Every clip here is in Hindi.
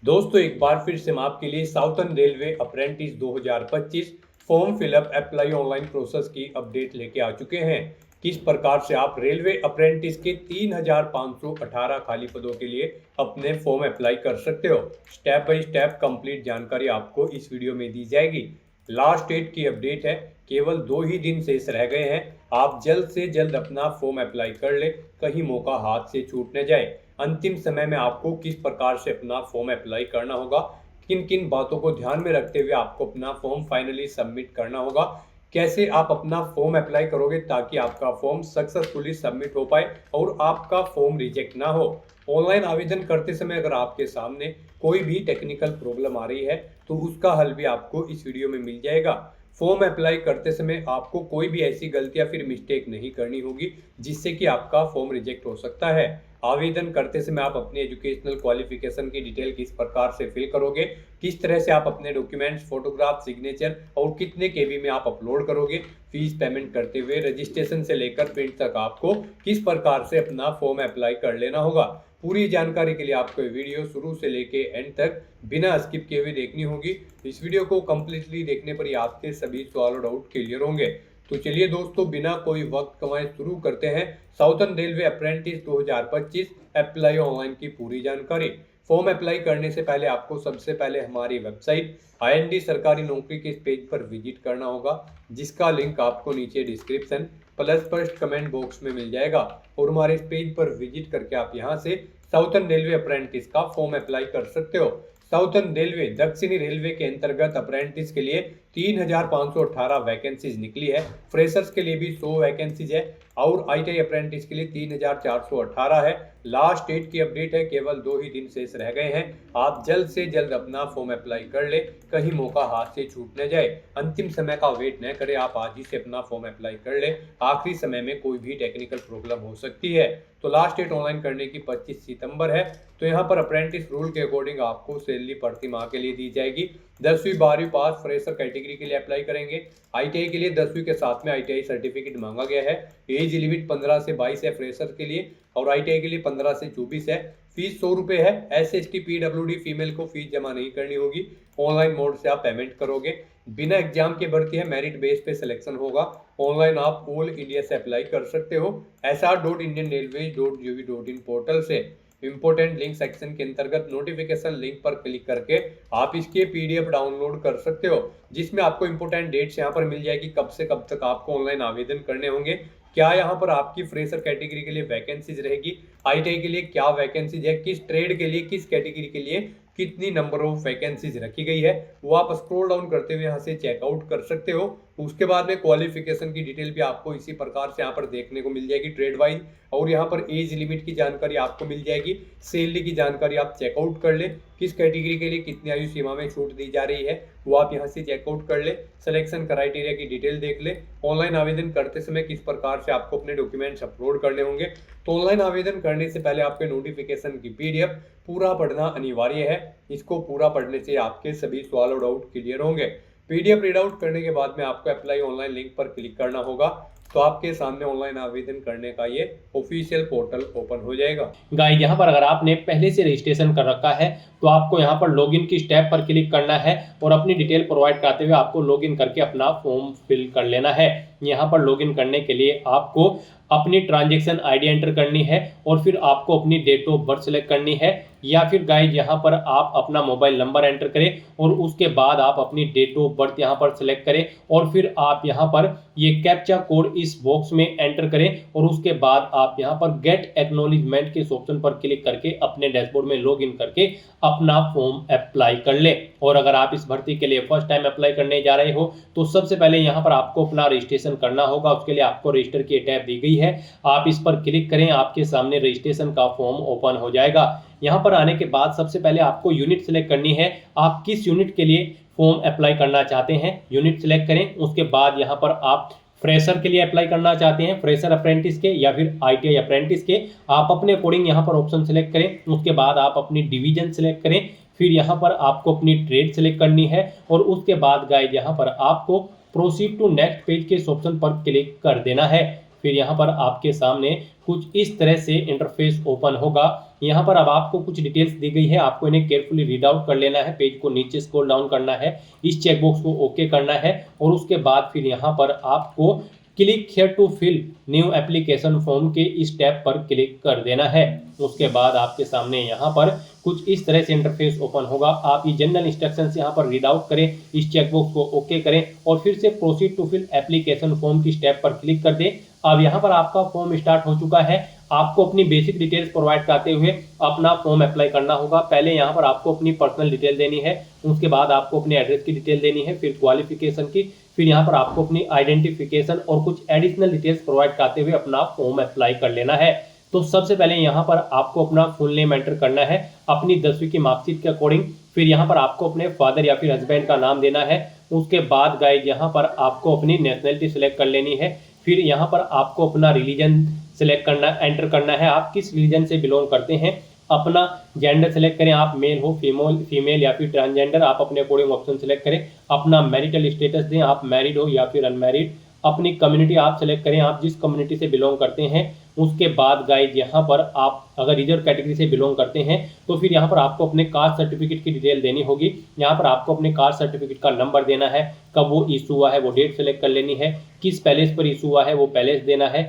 दोस्तों एक बार फिर से हम आपके लिए southern railway apprentice 2025 form fill up apply online process की अपडेट लेके आ चुके हैं। किस प्रकार से आप रेलवे अप्रेंटिस के 3518 खाली पदों के लिए अपने फॉर्म अप्लाई कर सकते हो। स्टेप बाय स्टेप कंप्लीट जानकारी आपको इस वीडियो में दी जाएगी। लास्ट डेट की अपडेट है, केवल 2 ही दिन शेष रह गए हैं। आप जल्द से जल्द अपना फॉर्म अप्लाई कर ले, कहीं मौका हाथ से छूट न जाए। अंतिम समय में आपको किस प्रकार से अपना फॉर्म अप्लाई करना होगा, किन किन बातों को ध्यान में रखते हुए आपको अपना फॉर्म फाइनली सबमिट करना होगा, कैसे आप अपना फॉर्म अप्लाई करोगे ताकि आपका फॉर्म सक्सेसफुली सबमिट हो पाए और आपका फॉर्म रिजेक्ट ना हो। ऑनलाइन आवेदन करते समय अगर आपके सामने कोई भी टेक्निकल प्रॉब्लम आ रही है तो उसका हल भी आपको इस वीडियो में मिल जाएगा। फॉर्म अप्लाई करते समय आपको कोई भी ऐसी गलती या फिर मिस्टेक नहीं करनी होगी जिससे कि आपका फॉर्म रिजेक्ट हो सकता है। आवेदन करते समय आप अपनी एजुकेशनल क्वालिफिकेशन की डिटेल किस प्रकार से फिल करोगे, किस तरह से आप अपने डॉक्यूमेंट्स, फोटोग्राफ, सिग्नेचर और कितने केबी में आप अपलोड करोगे, फीस पेमेंट करते हुए रजिस्ट्रेशन से लेकर प्रिंट तक आपको किस प्रकार से अपना फॉर्म अप्लाई कर लेना होगा। पूरी जानकारी के लिए आपको ये वीडियो शुरू से लेके एंड तक बिना स्किप किए हुए देखनी होगी। इस वीडियो को कम्प्लीटली देखने पर ही आपके सभी सवाल और डाउट क्लियर होंगे। तो चलिए दोस्तों बिना कोई वक्त कमाए शुरू करते हैं southern railway apprentice 2025 apply online की पूरी जानकारी। फॉर्म अप्लाई करने से पहले आपको सबसे पहले हमारी वेबसाइट IND सरकारी नौकरी के इस पेज पर विजिट करना होगा, जिसका लिंक आपको नीचे description plus first comment box में मिल जाएगा। और हमारे इस पेज पर विजिट करके आप यहां से साउथर्न रेलवे अप्रेंटिस का फॉर्म अप्लाई कर सकते हो। साउथर्न रेलवे दक्षिणी रेलवे के अंतर्गत अप्रेंटिस के लिए 3518 वैकेंसीज निकली है। फ्रेशर्स के लिए भी 100 वैकेंसीज है और ITI अप्रेंटिस के लिए 3418 है। लास्ट डेट की अपडेट है, केवल 2 ही दिन शेष रह गए हैं। आप जल्द से जल्द अपना फॉर्म अप्लाई कर ले, कहीं मौका हाथ से छूट न जाए। अंतिम समय का वेट न करें, आप आज ही से अपना फॉर्म अप्लाई कर ले। आखिरी समय में कोई भी टेक्निकल प्रॉब्लम हो सकती है। तो लास्ट डेट ऑनलाइन करने की 25 सितंबर है। तो यहाँ पर अप्रेंटिस रूल के अकॉर्डिंग आपको सैलरी प्रति माह के लिए दी जाएगी। 10वीं 12वीं पास फ्रेशर कैटेगरी के लिए अप्लाई करेंगे। ITI के लिए 10वीं के साथ में ITI सर्टिफिकेट मांगा गया है। एज लिमिट 15 से 22 है फ्रेशर के लिए और ITI के लिए 15 से 24 है। फीस 100 रुपये है। SC/ST PWD फीमेल को फीस जमा नहीं करनी होगी। ऑनलाइन मोड से आप पेमेंट करोगे। बिना एग्जाम के भर्ती है, मेरिट बेस पे सिलेक्शन होगा। ऑनलाइन आप ऑल इंडिया से अप्लाई कर सकते हो sr.indianrailways.gov.in पोर्टल से। इंपोर्टेंट लिंक सेक्शन के अंतर्गत नोटिफिकेशन लिंक पर क्लिक करके आप इसके PDF डाउनलोड कर सकते हो, जिसमें आपको इंपोर्टेंट डेट्स यहाँ पर मिल जाएगी, कब से कब तक आपको ऑनलाइन आवेदन करने होंगे, क्या यहाँ पर आपकी फ्रेशर कैटेगरी के लिए वैकेंसीज रहेगी, ITI के लिए क्या वैकेंसीज है, किस ट्रेड के लिए, किस कैटेगरी के लिए कितनी नंबर ऑफ वैकेंसीज रखी गई है, वो आप स्क्रॉल डाउन करते हुए यहाँ से चेकआउट कर सकते हो। उसके बाद में क्वालिफिकेशन की डिटेल भी आपको इसी प्रकार से यहाँ पर देखने को मिल जाएगी ट्रेड वाइज। और यहाँ पर एज लिमिट की जानकारी आपको मिल जाएगी। सैलरी की जानकारी आप चेकआउट कर ले, किस कैटेगरी के लिए कितनी आयु सीमा में छूट दी जा रही है वो आप यहाँ से चेकआउट कर ले। सिलेक्शन क्राइटेरिया की डिटेल देख ले। ऑनलाइन आवेदन करते समय किस प्रकार से आपको अपने डॉक्यूमेंट्स अपलोड करने होंगे। तो ऑनलाइन आवेदन करने से पहले आपके नोटिफिकेशन की PDF पूरा पढ़ना अनिवार्य है। इसको पूरा पढ़ने से आपके सभी सवाल और डाउट क्लियर होंगे। PDF रीड आउट करने के बाद में आपको अप्लाई ऑनलाइन लिंक पर क्लिक करना होगा, तो आपके सामने ऑनलाइन आवेदन करने का ये ऑफिशियल पोर्टल ओपन हो जाएगा। गाइस यहाँ पर अगर आपने पहले से रजिस्ट्रेशन कर रखा है तो आपको यहाँ पर लॉगिन की स्टेप पर क्लिक करना है और अपनी डिटेल प्रोवाइड कराते हुए आपको लॉगिन करके अपना फॉर्म फिल कर लेना है। यहाँ पर लॉगिन करने के लिए आपको अपनी ट्रांजैक्शन ID एंटर करनी है और फिर आपको अपनी डेट ऑफ बर्थ सेलेक्ट करनी है, या फिर गाइज यहाँ पर आप अपना मोबाइल नंबर एंटर करें और उसके बाद आप अपनी डेट ऑफ बर्थ यहाँ पर सेलेक्ट करें और फिर आप यहाँ पर ये कैप्चा कोड इस बॉक्स में एंटर करें और उसके बाद आप यहाँ पर गेट एक्नॉलेजमेंट के ऑप्शन पर क्लिक करके अपने डैशबोर्ड में लॉगिन करके अपना फॉर्म अप्लाई कर ले। और अगर आप इस भर्ती के लिए फर्स्ट टाइम अप्लाई करने जा रहे हो तो सबसे पहले यहाँ पर आपको अपना रजिस्ट्रेशन करना होगा। उसके लिए आपको रजिस्टर की टैब दी गई है, आप इस पर क्लिक करें, आपके सामने रजिस्ट्रेशन का फॉर्म ओपन हो जाएगा। यहाँ पर आने के बाद सबसे पहले आपको यूनिट सेलेक्ट करनी है, आप किस यूनिट के लिए फॉर्म अप्लाई करना चाहते हैं यूनिट सेलेक्ट करें। उसके बाद यहाँ पर आप फ्रेशर के लिए अप्लाई करना चाहते हैं, फ्रेशर अप्रेंटिस के या फिर ITI अप्रेंटिस के, आप अपने अकॉर्डिंग यहाँ पर ऑप्शन सेलेक्ट करें। उसके बाद आप अपनी डिवीजन सेलेक्ट करें, फिर यहाँ पर आपको अपनी ट्रेड सेलेक्ट करनी है और उसके बाद गाइज यहाँ पर आपको प्रोसीड टू नेक्स्ट पेज के ऑप्शन पर क्लिक कर देना है। फिर यहाँ पर आपके सामने कुछ इस तरह से इंटरफेस ओपन होगा यहाँ पर अब आपको कुछ डिटेल्स दी गई है, आपको इन्हें केयरफुली रीड आउट कर लेना है। पेज को नीचे स्क्रॉल डाउन करना है, इस चेकबॉक्स को ओके करना है और उसके बाद फिर यहाँ पर आपको click here to fill new application form के इस टैब पर क्लिक कर देना है। उसके बाद आपके सामने यहाँ पर कुछ इस तरह से इंटरफेस ओपन होगा। आप ये जनरल इंस्ट्रक्शंस यहाँ पर रीड आउट करें, इस चेकबॉक्स को ओके करें और फिर से proceed to fill application form की स्टेप पर क्लिक कर दें। अब यहाँ पर आपका फॉर्म स्टार्ट हो चुका है। आपको अपनी बेसिक डिटेल्स प्रोवाइड करते हुए अपना फॉर्म अप्लाई करना होगा। पहले यहाँ पर आपको अपनी पर्सनल डिटेल देनी है, उसके बाद आपको अपने एड्रेस की डिटेल देनी है, फिर क्वालिफिकेशन की, फिर यहाँ पर आपको अपनी आइडेंटिफिकेशन और कुछ एडिशनल डिटेल्स प्रोवाइड करते हुए अपना फॉर्म अप्लाई कर लेना है। तो सबसे पहले यहाँ पर आपको अपना फुल नेम एंटर करना है अपनी 10वीं की मार्कशीट के अकॉर्डिंग। फिर यहाँ पर आपको अपने फादर या फिर हस्बैंड का नाम देना है। उसके बाद गाइज यहाँ पर आपको अपनी नेशनलिटी सिलेक्ट कर लेनी है। फिर यहाँ पर आपको अपना रिलीजन सिलेक्ट करना एंटर करना है, आप किस रिलीजन से बिलोंग करते हैं। अपना जेंडर सेलेक्ट करें, आप मेल हो फीमेल या फिर ट्रांसजेंडर, आप अपने अकॉर्डिंग ऑप्शन सेलेक्ट करें। अपना मैरिटल स्टेटस दें, आप मैरिड हो या फिर अनमैरिड। अपनी कम्युनिटी आप सेलेक्ट करें, आप जिस कम्युनिटी से बिलोंग करते हैं। उसके बाद गाइज यहाँ पर आप अगर रिजर्व कैटेगरी से बिलोंग करते हैं तो फिर यहाँ पर आपको अपने कास्ट सर्टिफिकेट की डिटेल देनी होगी। यहाँ पर आपको अपने कास्ट सर्टिफिकेट का नंबर देना है, कब वो इशू हुआ है वो डेट सेलेक्ट कर लेनी है, किस पैलेस पर इशू हुआ है वो पैलेस देना है,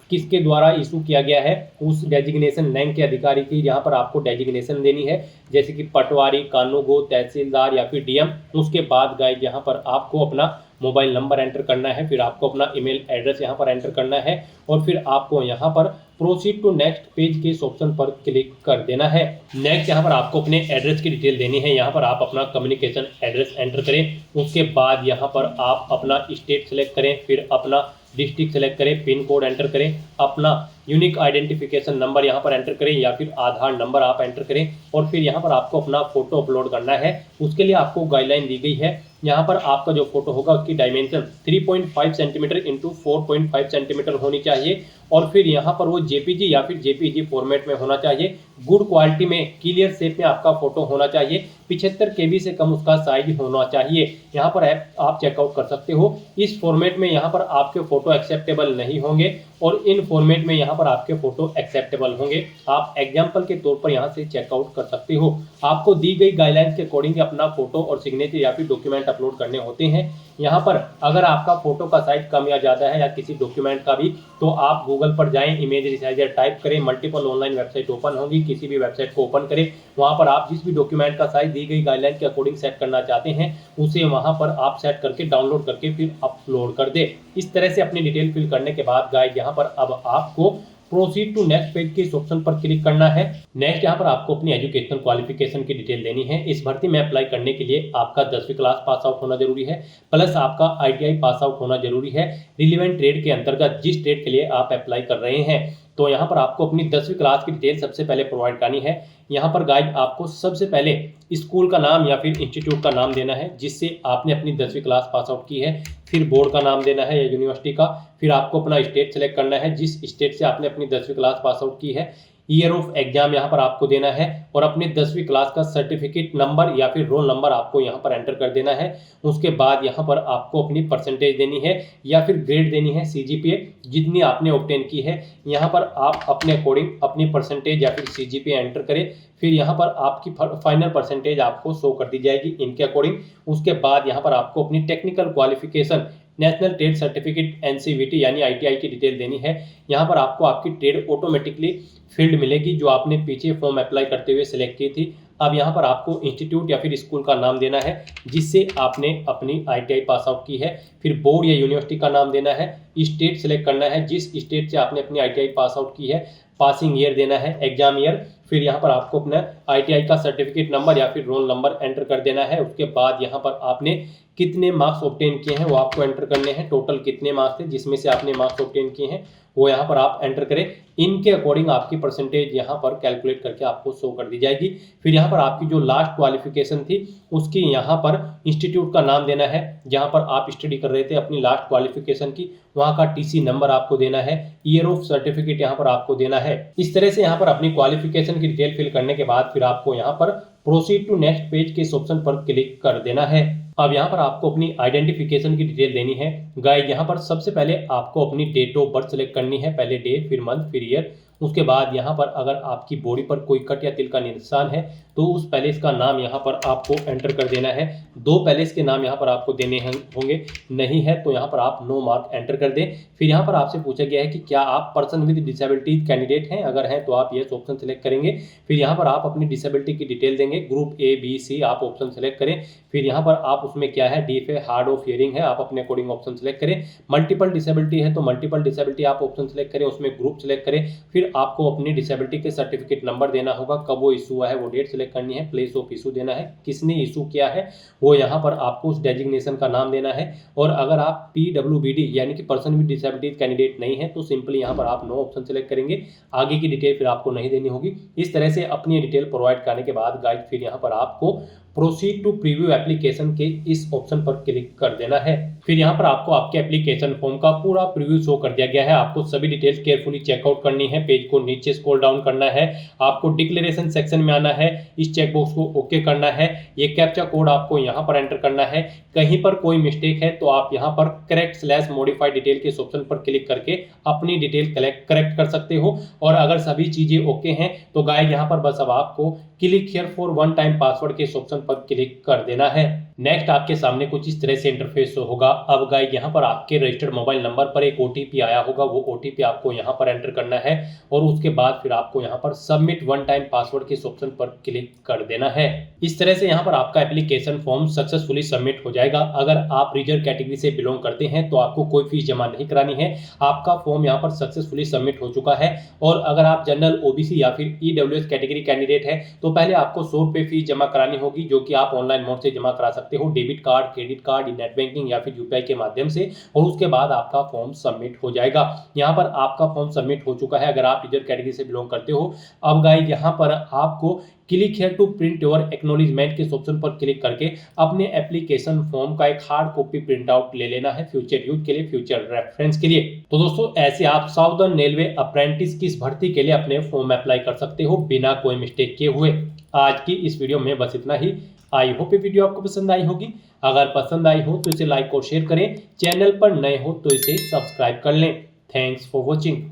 किसके द्वारा इशू किया गया है उस डेजिग्नेशन रैंक के अधिकारी की यहाँ पर आपको डेजिग्नेशन देनी है, जैसे कि पटवारी, कानूगो, तहसीलदार या फिर डीएम। उसके बाद गाइज यहाँ पर आपको अपना मोबाइल नंबर एंटर करना है, फिर आपको अपना ईमेल एड्रेस यहाँ पर एंटर करना है और फिर आपको यहाँ पर प्रोसीड टू नेक्स्ट पेज के इस ऑप्शन पर क्लिक कर देना है। नेक्स्ट यहाँ पर आपको अपने एड्रेस की डिटेल देनी है। यहाँ पर आप अपना कम्युनिकेशन एड्रेस एंटर करें। उसके बाद यहाँ पर आप अपना स्टेट सेलेक्ट करें, फिर अपना डिस्ट्रिक्ट सेलेक्ट करें, पिन कोड एंटर करें, अपना यूनिक आइडेंटिफिकेशन नंबर यहाँ पर एंटर करें या फिर आधार नंबर आप एंटर करें और फिर यहाँ पर आपको अपना फोटो अपलोड करना है। उसके लिए आपको गाइडलाइन दी गई है। यहाँ पर आपका जो फोटो होगा उसकी डायमेंशन 3.5 सेंटीमीटर इंटू 4.5 सेंटीमीटर होनी चाहिए और फिर यहाँ पर वो जेपीजी या फिर जेपीजी फॉर्मेट में होना चाहिए। गुड क्वालिटी में क्लियर शेप में आपका फोटो होना चाहिए। 75 KB से कम उसका साइज होना चाहिए। यहाँ पर आप चेकआउट कर सकते हो। इस फॉर्मेट में यहाँ पर आपके फोटो एक्सेप्टेबल नहीं होंगे और इन फॉर्मेट में यहाँ पर आपके फोटो एक्सेप्टेबल होंगे। आप एग्जाम्पल के तौर पर यहाँ से चेकआउट कर सकते हो। आपको दी गई गाइडलाइंस के अकॉर्डिंग अपना फोटो और सिग्नेचर या फिर डॉक्यूमेंट अपलोड करने होते हैं। यहाँ पर अगर आपका फोटो का साइज कम या ज़्यादा है या किसी डॉक्यूमेंट का भी, तो आप गूगल पर जाएं, इमेज रिसाइजर टाइप करें, मल्टीपल ऑनलाइन वेबसाइट ओपन होगी, किसी भी वेबसाइट को ओपन करें। वहाँ पर आप जिस भी डॉक्यूमेंट का साइज दी गई गाइडलाइन के अकॉर्डिंग सेट करना चाहते हैं उसे वहाँ पर आप सेट करके डाउनलोड करके फिर अपलोड कर दे। इस तरह से अपनी डिटेल फिल करने के बाद गाइड यहाँ पर अब आपको प्रोसीड टू नेक्स्ट पेज के इस ऑप्शन पर क्लिक करना है। नेक्स्ट यहाँ पर आपको अपनी एजुकेशनल क्वालिफिकेशन की डिटेल देनी है। इस भर्ती में अप्लाई करने के लिए आपका 10वीं क्लास पास आउट होना जरूरी है, प्लस आपका ITI पास आउट होना जरूरी है रिलेवेंट ट्रेड के अंतर्गत जिस ट्रेड के लिए आप अप्लाई कर रहे हैं। तो यहाँ पर आपको अपनी 10वीं क्लास की डिटेल सबसे पहले प्रोवाइड करनी है। यहाँ पर गाइड आपको सबसे पहले स्कूल का नाम या फिर इंस्टीट्यूट का नाम देना है जिससे आपने अपनी 10वीं क्लास पास आउट की है, फिर बोर्ड का नाम देना है या यूनिवर्सिटी का, फिर आपको अपना स्टेट सेलेक्ट करना है जिस स्टेट से आपने अपनी 10वीं क्लास पास आउट की है, ईयर ऑफ एग्जाम यहाँ पर आपको देना है और अपने 10वीं क्लास का सर्टिफिकेट नंबर या फिर रोल नंबर आपको यहाँ पर एंटर कर देना है। उसके बाद यहाँ पर आपको अपनी परसेंटेज देनी है या फिर ग्रेड देनी है, CGPA जितनी आपने ऑब्टेन की है। यहाँ पर आप अपने अकॉर्डिंग अपनी परसेंटेज या फिर CGPA एंटर करें, फिर यहाँ पर आपकी फाइनल परसेंटेज आपको शो कर दी जाएगी इनके अकॉर्डिंग। उसके बाद यहाँ पर आपको अपनी technical qualification national trade certificate NCVT यानी ITI की डिटेल देनी है। यहाँ पर आपको आपकी ट्रेड ऑटोमेटिकली फील्ड मिलेगी जो आपने पीछे फॉर्म अप्लाई करते हुए सिलेक्ट की थी। अब यहाँ पर आपको इंस्टीट्यूट या फिर स्कूल का नाम देना है जिससे आपने अपनी ITI पास आउट की है, फिर बोर्ड या यूनिवर्सिटी का नाम देना है, स्टेट सेलेक्ट करना है जिस स्टेट से आपने अपनी ITI पास आउट की है, पासिंग ईयर देना है, एग्जाम ईयर, फिर यहाँ पर आपको अपना ITI का सर्टिफिकेट नंबर या फिर रोल नंबर एंटर कर देना है। उसके बाद यहाँ पर आपने कितने मार्क्स ऑब्टेन किए हैं वो आपको एंटर करने हैं, टोटल कितने मार्क्स थे जिसमें से आपने मार्क्स ऑब्टेन किए हैं वो यहाँ पर आप एंटर करें। इनके अकॉर्डिंग आपकी परसेंटेज यहाँ पर कैलकुलेट करके आपको शो कर दी जाएगी। फिर यहाँ पर आपकी जो लास्ट क्वालिफिकेशन थी उसकी यहाँ पर इंस्टीट्यूट का नाम देना है जहाँ पर आप स्टडी कर रहे थे अपनी लास्ट क्वालिफिकेशन की, वहाँ का TC नंबर आपको देना है, ईयर ऑफ सर्टिफिकेट यहाँ पर आपको देना है। इस तरह से यहाँ पर अपनी क्वालिफिकेशन की डिटेल फिल करने के बाद फिर आपको यहाँ पर प्रोसीड टू नेक्स्ट पेज के इस ऑप्शन पर क्लिक कर देना है। अब यहाँ पर आपको अपनी आइडेंटिफिकेशन की डिटेल देनी है। गाइस यहाँ पर सबसे पहले आपको अपनी डेट ऑफ बर्थ सेलेक्ट करनी है, पहले डे फिर मंथ फिर ईयर। उसके बाद यहाँ पर अगर आपकी बॉडी पर कोई कट या तिल का निशान है तो उस पैलेस का नाम यहाँ पर आपको एंटर कर देना है। 2 पैलेस के नाम यहाँ पर आपको देने होंगे, नहीं है तो यहाँ पर आप नो मार्क एंटर कर दें। फिर यहाँ पर आपसे पूछा गया है कि क्या आप पर्सन विद डिसेबिलिटी कैंडिडेट हैं, अगर हैं तो आप यस ऑप्शन सेलेक्ट करेंगे। फिर यहाँ पर आप अपनी डिसेबिलिटी की डिटेल देंगे, ग्रुप A B C आप ऑप्शन सेलेक्ट करें। फिर यहाँ पर आप उसमें क्या है, डीफ है, हार्ड ऑफ हियरिंग है, आप अपने अकॉर्डिंग ऑप्शन सेलेक्ट करें। मल्टीपल डिसेबिलिटी है तो मल्टीपल डिसेबिलिटी आप ऑप्शन सेलेक्ट करें, उसमें ग्रुप सेलेक्ट करें। फिर आपको अपनी डिसेबिलिटी के सर्टिफिकेट नंबर देना होगा, कब वो इशू हुआ है वो डेट सेलेक्ट करनी है, प्लेस ऑफ इशू देना है, किसने इशू किया है वो यहाँ पर आपको उस डेजिग्नेशन का नाम देना है। और अगर आप PWBD यानी कि पर्सन विद डिसेबिलिटी कैंडिडेट नहीं है तो सिंपली यहाँ पर आप नो ऑप्शन सेलेक्ट करेंगे, आगे की डिटेल फिर आपको नहीं देनी होगी। इस तरह से अपनी डिटेल प्रोवाइड करने के बाद गाइड फिर यहाँ पर आपको प्रोसीड टू प्रीव्यू एप्लीकेशन के इस ऑप्शन पर क्लिक कर देना है। फिर यहाँ पर आपको आपके एप्लीकेशन फॉर्म का पूरा प्रीव्यू शो कर दिया गया है। आपको सभी डिटेल्स केयरफुली चेकआउट करनी है, पेज को नीचे स्क्रॉल डाउन करना है, आपको डिक्लेरेशन सेक्शन में आना है, इस चेकबॉक्स को ओके करना है, ये कैप्चा कोड आपको यहाँ पर एंटर करना है। कहीं पर कोई मिस्टेक है तो आप यहाँ पर करेक्ट/मॉडिफाई डिटेल के इस ऑप्शन पर क्लिक करके अपनी डिटेल करेक्ट कर सकते हो। और अगर सभी चीजें ओके हैं तो गाइड यहाँ पर बस अब आपको click here for one time password के इस ऑप्शन पर क्लिक कर देना है। नेक्स्ट आपके सामने कुछ इस तरह से इंटरफेस होगा। अब गाइड यहाँ पर आपके रजिस्टर्ड मोबाइल नंबर पर एक OTP आया होगा, वो OTP आपको यहाँ पर एंटर करना है और उसके बाद फिर आपको यहाँ पर सबमिट वन टाइम पासवर्ड के इस ऑप्शन पर क्लिक कर देना है। इस तरह से यहाँ पर आपका एप्लीकेशन फॉर्म सक्सेसफुली सबमिट हो जाएगा। अगर आप रिजर्व कैटेगरी से बिलोंग करते हैं तो आपको कोई फीस जमा नहीं करानी है, आपका फॉर्म यहाँ पर सक्सेसफुली सबमिट हो चुका है। और अगर आप जनरल OBC या फिर EWS कैटेगरी कैंडिडेट है तो पहले आपको 100 रुपये फीस जमा करानी होगी, जो कि आप ऑनलाइन मोड से जमा करा सकते हो, debit card, credit card, net banking या फिर UPI के माध्यम से। और उसके बाद आपका फॉर्म सबमिट हो जाएगा। यहाँ पर आपका फॉर्म सबमिट हो चुका है अगर आप रिजर्व कैटेगरी से बिलोंग करते हो। अब गाइस यहाँ पर आपको click here to print your acknowledgement के ऑप्शन पर क्लिक करके अपने एप्लीकेशन फॉर्म का एक हार्ड कॉपी प्रिंट आउट ले लेना है, फ्यूचर यूज के लिए, फ्यूचर रेफरेंस के लिए। तो दोस्तों ऐसे आप साउदर्न रेलवे अप्रेंटिस की इस भर्ती के लिए अपने फॉर्म अप्लाई कर सकते हो बिना कोई मिस्टेक किए हुए। आज की इस वीडियो में बस इतना ही। आई होप ये वीडियो आपको पसंद आई होगी। अगर पसंद आई हो तो इसे लाइक और शेयर करें, चैनल पर नए हो तो इसे सब्सक्राइब कर लें। Thanks for watching.